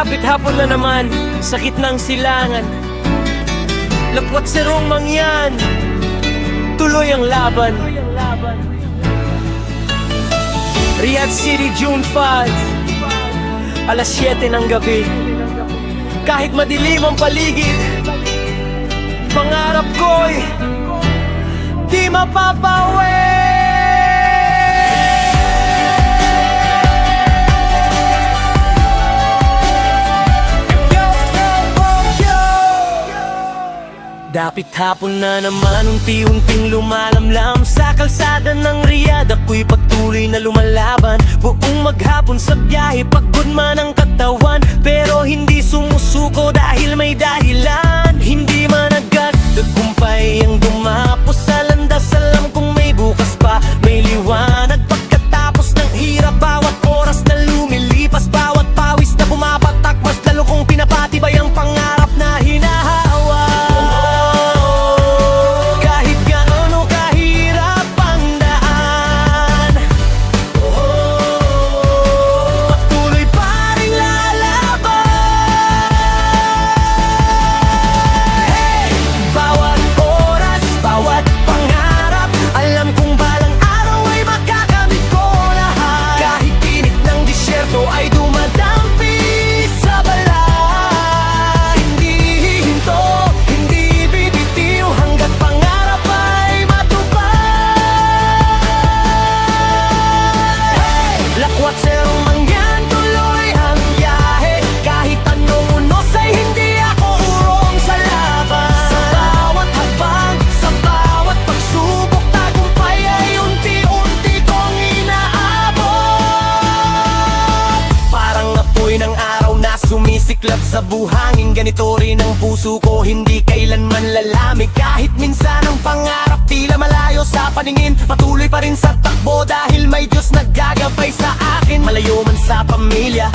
Malapit hapon na naman, sakit ng silangan. Lakwat serong mangyan, tuloy ang laban. Riyadh City, June 5, alas 7 ng gabi. Kahit madilim ang paligid, pangarap ko'y di mapapawi. Dapit hapon na naman, unti-unting lumalamlam sa kalsada ng Riyadh. Ako'y patuloy na lumalaban, buong maghapon sa biyahe, pagod man ang katawan, pero hindi sumusuko dahil may dahilan. Hindi man agad tagumpay ang dumapos sa landas, alam kong may bukas pa, may liwanag pagkatapos ng hirap. Bawat oras na lumilipas, bawat pawis na bumabatak, mas lalo kong pinapatibay ang pangarap na hinahawa. Sumisiklat sa buhangin, ganito rin ang puso ko, hindi kailanman lalamig. Kahit minsan ang pangarap tila malayo sa paningin, patuloy pa rin sa takbo dahil may Diyos naggagabay sa akin. Malayo man sa pamilya,